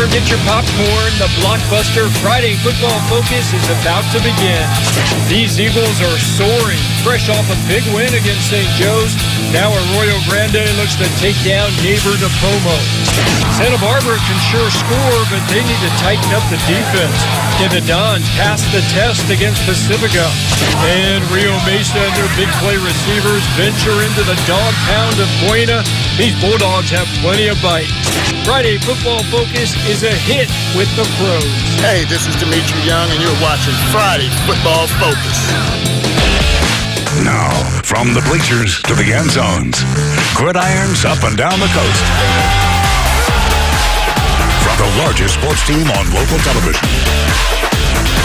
Better get your popcorn. The blockbuster Friday Football Focus is about to begin. These Eagles are soaring, fresh off a big win against St. Joe's. Now Arroyo Grande looks to take down neighbor Nipomo. Santa Barbara can sure score, but they need to tighten up the defense. Can the Dons pass the test against Pacifica? And Rio Mesa and their big play receivers venture into the dog pound of Buena. These Bulldogs have plenty of bite. Friday Football Focus is a hit with the pros. Hey, this is Dimitri Young, and you're watching Friday Football Focus. Now, from the bleachers to the end zones, gridirons up and down the coast. From the largest sports team on local television.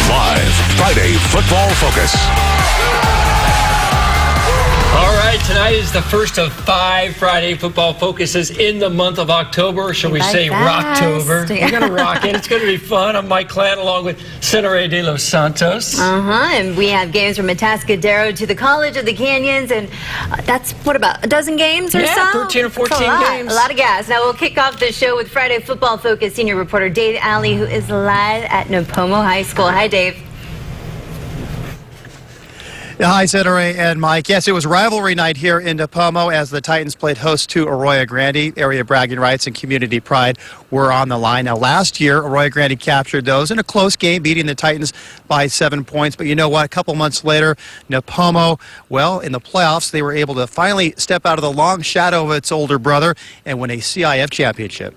Live Friday Football Focus. All right, tonight is the first of 5 Friday Football Focuses in the month of October. Shall we say Rocktober? We're going to rock it. It's going to be fun. I'm Mike Clan along with Senator de los Santos. And we have games from Atascadero to the College of the Canyons, and that's, what, about a dozen games or so? Yeah, 13 or 14 games. A lot of gas. Now we'll kick off the show with Friday Football Focus senior reporter Dave Alley, who is live at Nipomo High School. Hi, Dave. Hi, Senator and Mike. Yes, it was rivalry night here in Nipomo as the Titans played host to Arroyo Grande. Area bragging rights and community pride were on the line. Now, last year, Arroyo Grande captured those in a close game, beating the Titans by 7 points. But you know what? A couple months later, Nipomo, well, in the playoffs, they were able to finally step out of the long shadow of its older brother and win a CIF championship.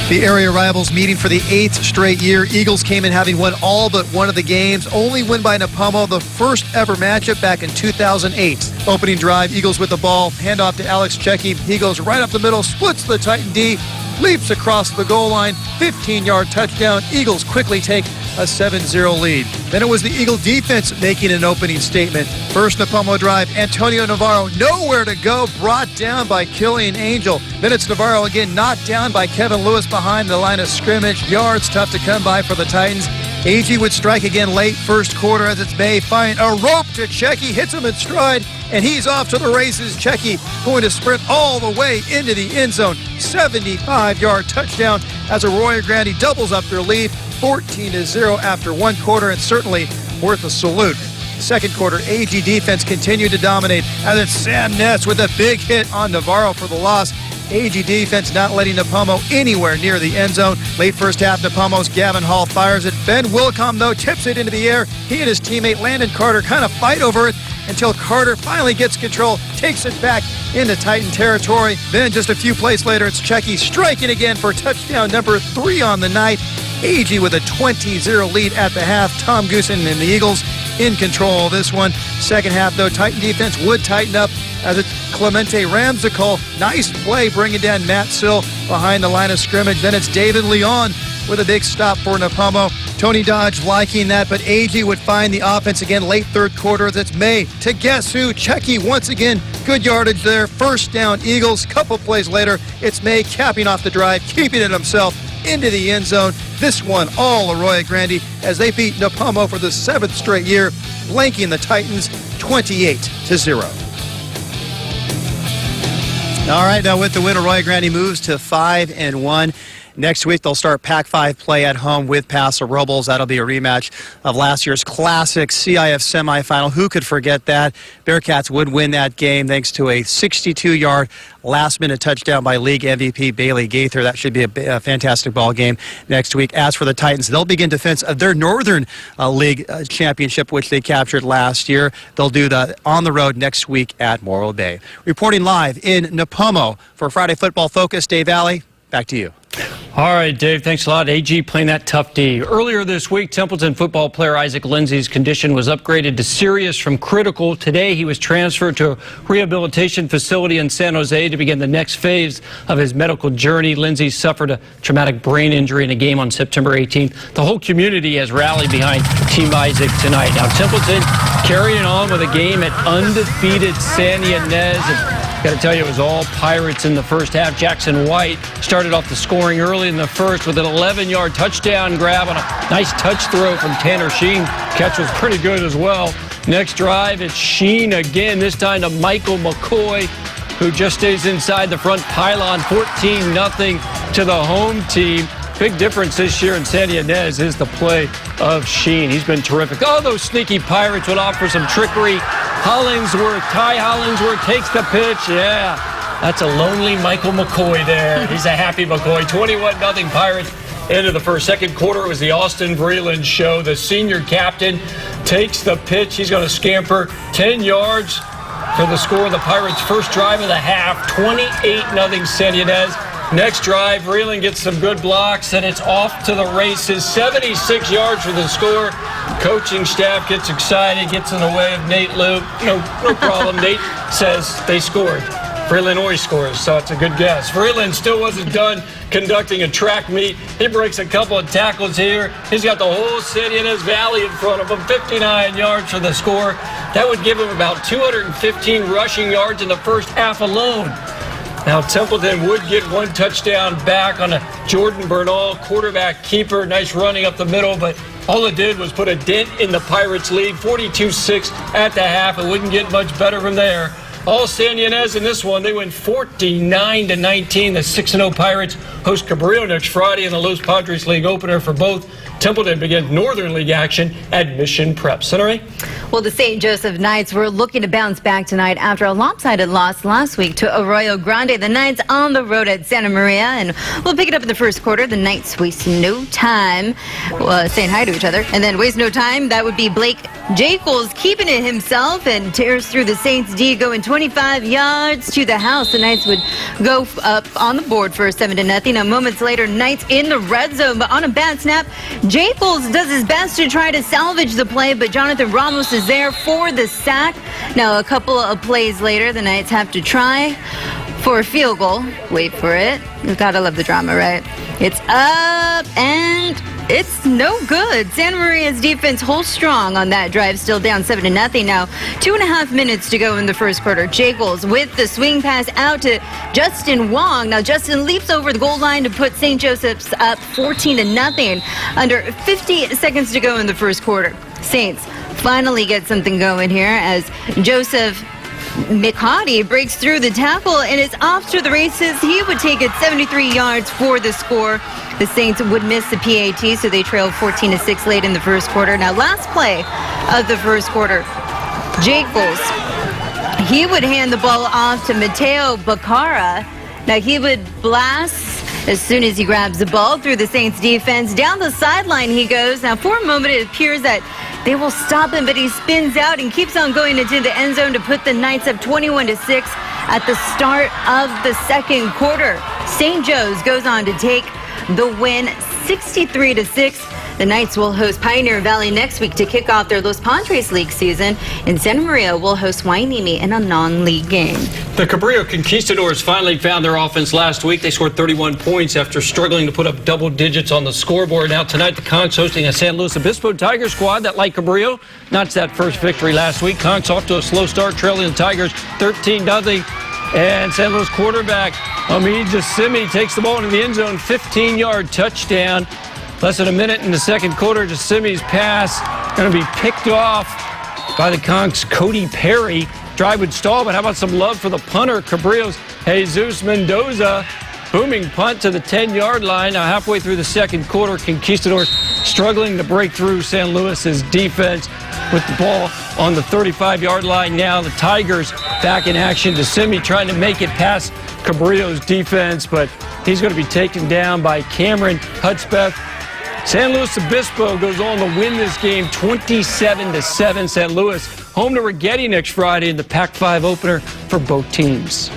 The area rivals meeting for the 8th straight year. Eagles came in having won all but one of the games. Only win by Nipomo, the first ever matchup back in 2008. Opening drive, Eagles with the ball. Handoff to Alex Checky. He goes right up the middle, splits the Titan D, leaps across the goal line. 15-yard touchdown. Eagles quickly take a 7-0 lead. Then it was the Eagle defense making an opening statement. First Nipomo drive, Antonio Navarro nowhere to go, brought down by Killian Angel. Then it's Navarro again, knocked down by Kevin Lewis behind the line of scrimmage. Yards tough to come by for the Titans. AG would strike again late first quarter as it's May find a rope to Checky, hits him in stride, and he's off to the races. Checky going to sprint all the way into the end zone. 75-yard touchdown as Arroyo Grande doubles up their lead, 14-0 after one quarter, and certainly worth a salute. Second quarter, AG defense continued to dominate as it's Sam Ness with a big hit on Navarro for the loss. AG defense not letting Nipomo anywhere near the end zone. Late first half, Nipomo's Gavin Hall fires it. Ben Wilcom, though, tips it into the air. He and his teammate Landon Carter kind of fight over it until Carter finally gets control, takes it back into Titan territory. Then just a few plays later, it's Checky striking again for touchdown number 3 on the night. AG with a 20-0 lead at the half. Tom Goosen and the Eagles in control of this one. Second half, though, Titan defense would tighten up as it's Clemente Ramsical. Nice play bringing down Matt Sill behind the line of scrimmage. Then it's David Leon with a big stop for Nipomo. Tony Dodge liking that, but AG would find the offense again late third quarter as it's May to guess who? Checky once again. Good yardage there. First down, Eagles. Couple plays later, it's May capping off the drive, keeping it himself into the end zone. This one all Arroyo Grande as they beat Nipomo for the 7th straight year, blanking the Titans 28-0. All right, now with the win, Arroyo Grande moves to 5-1. Next week, they'll start Pac-5 play at home with Paso Robles. That'll be a rematch of last year's classic CIF semifinal. Who could forget that? Bearcats would win that game thanks to a 62-yard last-minute touchdown by league MVP Bailey Gaither. That should be a fantastic ball game next week. As for the Titans, they'll begin defense of their Northern League championship, which they captured last year. They'll do that on the road next week at Morro Bay. Reporting live in Nipomo for Friday Football Focus, Dave Alley, back to you. All right, Dave, thanks a lot. AG playing that tough D. Earlier this week, Templeton football player Isaac Lindsay's condition was upgraded to serious from critical. Today, he was transferred to a rehabilitation facility in San Jose to begin the next phase of his medical journey. Lindsay suffered a traumatic brain injury in a game on September 18th. The whole community has rallied behind Team Isaac tonight. Now, Templeton carrying on with a game at undefeated San Ynez. Got to tell you, it was all Pirates in the first half. Jackson White started off the scoring early in the first with an 11-yard touchdown grab on a nice touch throw from Tanner Sheen. Catch was pretty good as well. Next drive, it's Sheen again, this time to Michael McCoy. who just stays inside the front pylon. 14-0 to the home team. Big difference this year in San Ynez is the play of Sheen. He's been terrific. Oh, those sneaky Pirates would offer some trickery. Ty Hollingsworth takes the pitch. Yeah, that's a lonely Michael McCoy there. He's a happy McCoy. 21-0 Pirates into the first. Second quarter, it was the Austin Vreeland show. The senior captain takes the pitch. He's going to scamper 10 yards for the score of the Pirates' first drive of the half. 28-0 San Ynez. Next drive, Vreeland gets some good blocks, and it's off to the races. 76 yards for the score. Coaching staff gets excited, gets in the way of Nate Luke. No problem. Nate says they scored. Vreeland always scores, so it's a good guess. Vreeland still wasn't done conducting a track meet. He breaks a couple of tackles here. He's got the whole San Ynez Valley in front of him. 59 yards for the score. That would give him about 215 rushing yards in the first half alone. Now, Templeton would get one touchdown back on a Jordan Bernal quarterback keeper. Nice running up the middle, but all it did was put a dent in the Pirates' lead. 42-6 at the half. It wouldn't get much better from there. All San Ynez in this one. They win 49-19. The 6-0 Pirates host Cabrillo next Friday in the Los Padres League opener for both. Templeton begins Northern League action at Mission Prep. Center. Well, the St. Joseph Knights were looking to bounce back tonight after a lopsided loss last week to Arroyo Grande. The Knights on the road at Santa Maria, and we'll pick it up in the first quarter. The Knights waste no time saying hi to each other, and then waste no time. That would be Blake Jacobs keeping it himself and tears through the Saints D, going 25 yards to the house. The Knights would go up on the board for 7-0. Now, moments later, Knights in the red zone, but on a bad snap, Jacobs does his best to try to salvage the play, but Jonathan Ramos is there for the sack. Now, a couple of plays later, the Knights have to try for a field goal. Wait for it. You gotta love the drama, right? It's up and it's no good. Santa Maria's defense holds strong on that drive, still down 7-0. Now, 2.5 minutes to go in the first quarter. Jacobs with the swing pass out to Justin Wong. Now, Justin leaps over the goal line to put St. Joseph's up 14-0. Under 50 seconds to go in the first quarter. Saints finally get something going here as Joseph McCarty breaks through the tackle and is off to the races. He would take it 73 yards for the score. The Saints would miss the PAT, so they trailed 14-6 late in the first quarter. Now, last play of the first quarter, Jacobs, he would hand the ball off to Mateo Bacara. Now, he would blast as soon as he grabs the ball through the Saints defense. Down the sideline he goes. Now, for a moment, it appears that they will stop him, but he spins out and keeps on going into the end zone to put the Knights up 21-6 at the start of the second quarter. St. Joe's goes on to take the win 63-6. The Knights will host Pioneer Valley next week to kick off their Los Padres League season, and Santa Maria will host Wainimi in a non-league game. The Cabrillo Conquistadors finally found their offense last week. They scored 31 points after struggling to put up double digits on the scoreboard. Now tonight, the Conks hosting a San Luis Obispo Tiger squad that, like Cabrillo, notched that first victory last week. Conks off to a slow start, trailing the Tigers 13-0. And San Luis quarterback Hamid Jassimi takes the ball into the end zone, 15-yard touchdown. Less than a minute in the second quarter, Jassimi's pass going to be picked off by the Conks' Cody Perry. Drive would stall, but how about some love for the punter, Cabrillo's Jesus Mendoza. Booming punt to the 10-yard line. Now halfway through the second quarter, Conquistadors struggling to break through San Luis's defense with the ball on the 35-yard line. Now the Tigers back in action. Jassimi trying to make it past Cabrillo's defense, but he's going to be taken down by Cameron Hudspeth. San Luis Obispo goes on to win this game 27-7. San Luis home to Rigetti next Friday in the Pac-5 opener for both teams.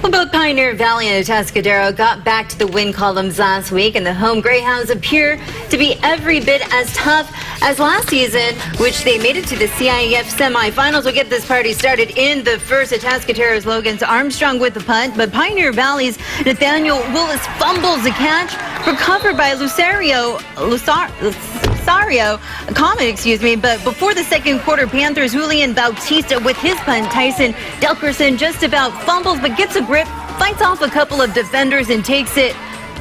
Well, both Pioneer Valley and Atascadero got back to the win columns last week, and the home Greyhounds appear to be every bit as tough as last season, which they made it to the CIF semifinals. We'll get this party started in the first. Atascadero's Logan Armstrong with the punt, but Pioneer Valley's Nathaniel Willis fumbles the catch, recovered by Lusario Comet, but before the second quarter, Panthers Julian Bautista with his punt. Tyson Delkerson just about fumbles, but gets a grip, fights off a couple of defenders, and takes it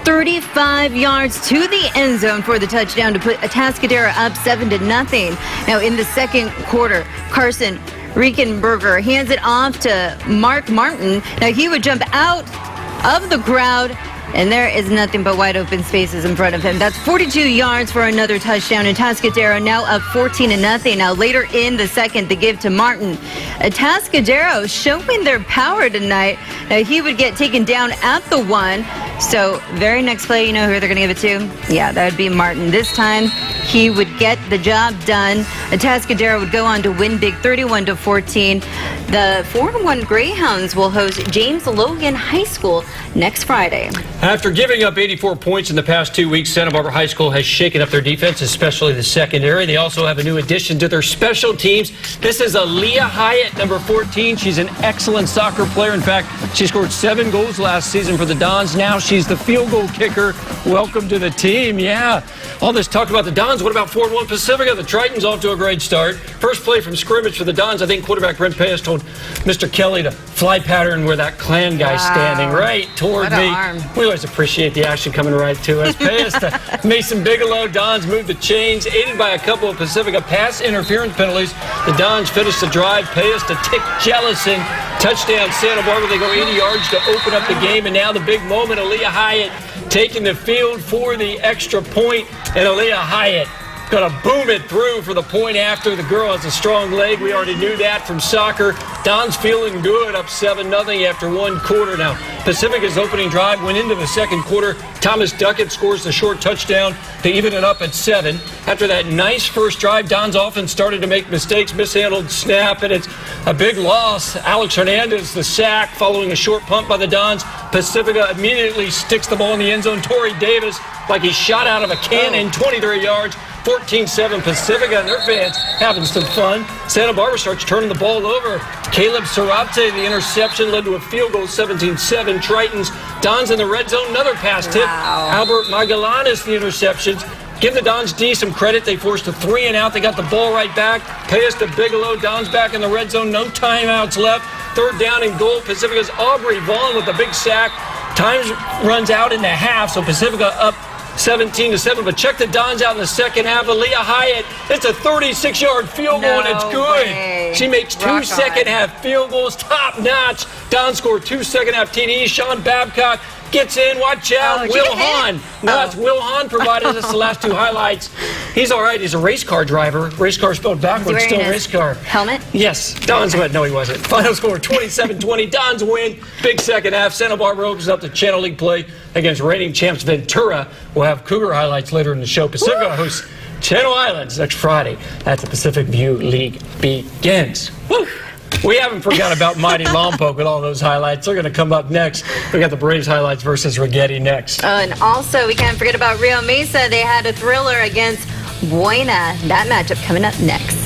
35 yards to the end zone for the touchdown to put Atascadero up 7-0. Now in the second quarter, Carson Riekenberger hands it off to Mark Martin. Now he would jump out of the crowd, and there is nothing but wide open spaces in front of him. That's 42 yards for another touchdown. And Atascadero now up 14-0. Now later in the second, the give to Martin. Atascadero showing their power tonight. Now he would get taken down at the 1. So very next play, you know who they're going to give it to? Yeah, that would be Martin. This time he would get the job done. Atascadero would go on to win big 31-14. The 4-1 Greyhounds will host James Logan High School next Friday. After giving up 84 points in the past 2 weeks, Santa Barbara High School has shaken up their defense, especially the secondary. They also have a new addition to their special teams. This is Aaliyah Hyatt, number 14. She's an excellent soccer player. In fact, she scored 7 goals last season for the Dons. Now she's the field goal kicker. Welcome to the team. Yeah. All this talk about the Dons. What about 4-1 Pacifica? The Tritons off to a great start. First play from scrimmage for the Dons. I think quarterback Brent Payas told Mr. Kelly to fly pattern where that Klan guy's standing right toward me. We always appreciate the action coming right to us. Payas to Mason Bigelow. Dons move the chains, aided by a couple of Pacifica pass interference penalties. The Dons finish the drive. Payas to Tick Jellison. Touchdown Santa Barbara. They go 80 yards to open up the game. And now the big moment, Aaliyah Hyatt taking the field for the extra point. And Aaliyah Hyatt going to boom it through for the point after. The girl has a strong leg. We already knew that from soccer. Don's feeling good, up 7-0 after 1 quarter. Now, Pacifica's opening drive went into the second quarter. Thomas Duckett scores the short touchdown to even it up at 7. After that nice first drive, Don's offense started to make mistakes, mishandled snap, and it's a big loss. Alex Hernandez, the sack, following a short punt by the Dons. Pacifica immediately sticks the ball in the end zone. Torrey Davis, like he shot out of a cannon, 23 yards. 14-7 Pacifica and their fans having some fun. Santa Barbara starts turning the ball over. Caleb Sarabte, the interception, led to a field goal, 17-7 Tritons. Dons in the red zone, another pass tip. Albert Magallanes, the interceptions. Give the Dons D some credit. They forced a 3-and-out. They got the ball right back. Payas to Bigelow. Dons back in the red zone. No timeouts left. 3rd down and goal. Pacifica's Aubrey Vaughn with a big sack. Time runs out in the half, so Pacifica up 17-7, but check the Dons out in the second half. Aaliyah Hyatt, it's a 36-yard field goal, and it's good. Way. She makes 2 second-half field goals, top-notch. Dons scored 2 second-half TDs. Sean Babcock gets in. Watch out. Will Hahn. No, it's Will Hahn provided us the last 2 highlights. He's all right. He's a race car driver. Race car spelled backwards, still race car. Helmet? Yes. Dons win. No, he wasn't. Final score 27-20. Dons win. Big second half. Santa Barbara opens up the Channel League play against reigning champs Ventura. We'll have Cougar highlights later in the show. Pacifica hosts Channel Islands next Friday as the Pacific View League begins. Woo! We haven't forgotten about Mighty Lompoc with all those highlights. They're going to come up next. We got the Braves highlights versus Rigetti next. And also, we can't forget about Rio Mesa. They had a thriller against Buena. That matchup coming up next.